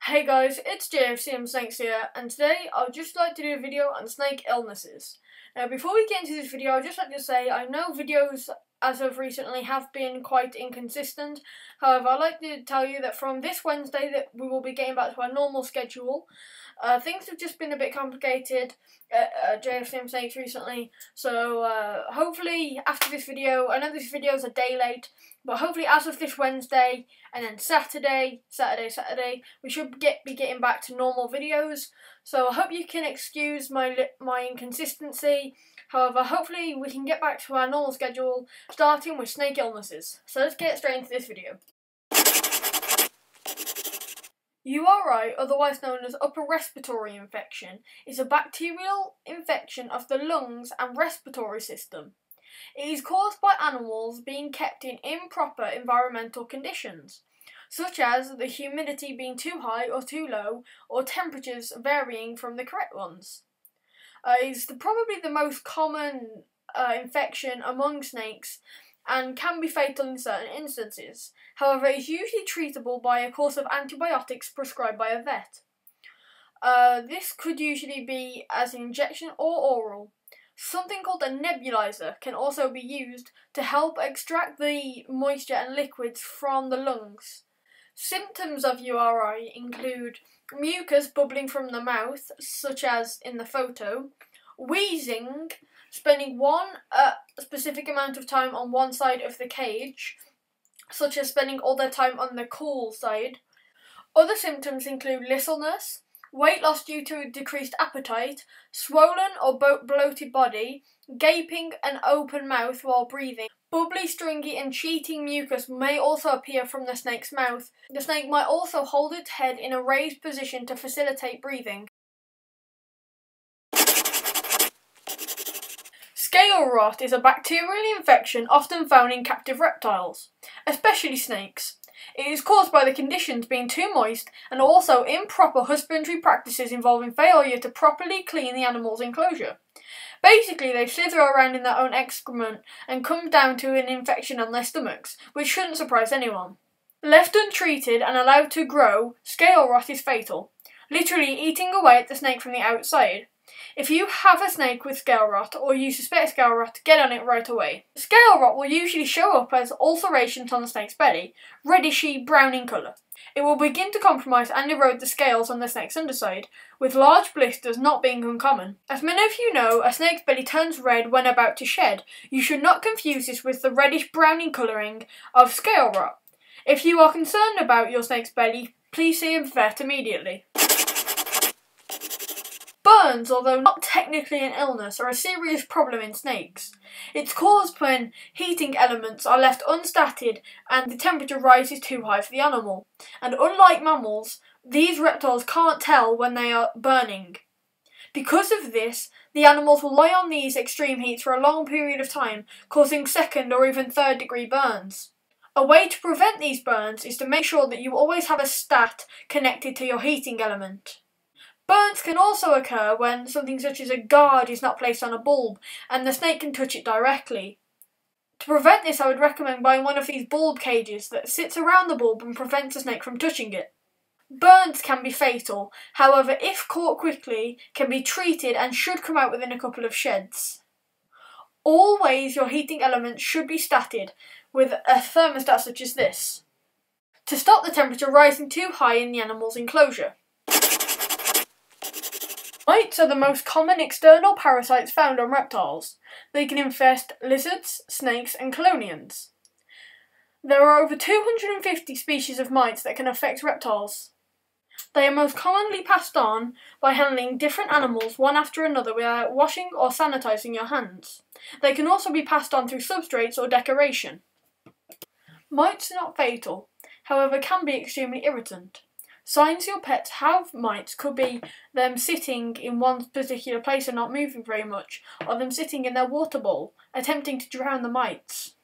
Hey guys, it's JFCM Snakes here, and today I'd just like to do a video on snake illnesses. Now before we get into this video, I'd just like to say I know videos as of recently have been quite inconsistent. However, I'd like to tell you that from this Wednesday that we will be getting back to our normal schedule. Things have just been a bit complicated at JFCM Snakes recently, so hopefully after this video, I know this video is a day late, but hopefully as of this Wednesday and then Saturday, we should be getting back to normal videos. So I hope you can excuse my inconsistency. However, hopefully we can get back to our normal schedule, starting with snake illnesses. So let's get straight into this video. URI, otherwise known as upper respiratory infection, is a bacterial infection of the lungs and respiratory system. It is caused by animals being kept in improper environmental conditions, such as the humidity being too high or too low, or temperatures varying from the correct ones. It is probably the most common infection among snakes and can be fatal in certain instances. However, it is usually treatable by a course of antibiotics prescribed by a vet. This could usually be as an injection or oral. Something called a nebulizer can also be used to help extract the moisture and liquids from the lungs. Symptoms of URI include mucus bubbling from the mouth, such as in the photo, wheezing, spending a specific amount of time on one side of the cage, such as spending all their time on the cool side. Other symptoms include listlessness, weight loss due to a decreased appetite, swollen or bloated body, gaping and open mouth while breathing. Bubbly, stringy and cheating mucus may also appear from the snake's mouth. The snake might also hold its head in a raised position to facilitate breathing. Scale rot is a bacterial infection often found in captive reptiles, especially snakes. It is caused by the conditions being too moist and also improper husbandry practices involving failure to properly clean the animal's enclosure. Basically, they slither around in their own excrement and come down to an infection on their stomachs, which shouldn't surprise anyone. Left untreated and allowed to grow, scale rot is fatal, literally eating away at the snake from the outside. If you have a snake with scale rot, or you suspect scale rot, get on it right away. Scale rot will usually show up as ulcerations on the snake's belly, reddishy brown in colour. It will begin to compromise and erode the scales on the snake's underside, with large blisters not being uncommon. As many of you know, a snake's belly turns red when about to shed. You should not confuse this with the reddish browning colouring of scale rot. If you are concerned about your snake's belly, please see a vet immediately. Burns, although not technically an illness, are a serious problem in snakes. It's caused when heating elements are left unstatted and the temperature rises too high for the animal. And unlike mammals, these reptiles can't tell when they are burning. Because of this, the animals will lie on these extreme heats for a long period of time, causing second or even third degree burns. A way to prevent these burns is to make sure that you always have a stat connected to your heating element. Burns can also occur when something such as a guard is not placed on a bulb and the snake can touch it directly. To prevent this, I would recommend buying one of these bulb cages that sits around the bulb and prevents the snake from touching it. Burns can be fatal, however, if caught quickly, can be treated and should come out within a couple of sheds. Always your heating element should be statted with a thermostat such as this, to stop the temperature rising too high in the animal's enclosure. Mites are the most common external parasites found on reptiles. They can infest lizards, snakes and chelonians. There are over 250 species of mites that can affect reptiles. They are most commonly passed on by handling different animals one after another without washing or sanitising your hands. They can also be passed on through substrates or decoration. Mites are not fatal, however can be extremely irritant. Signs your pets have mites could be them sitting in one particular place and not moving very much, or them sitting in their water bowl, attempting to drown the mites.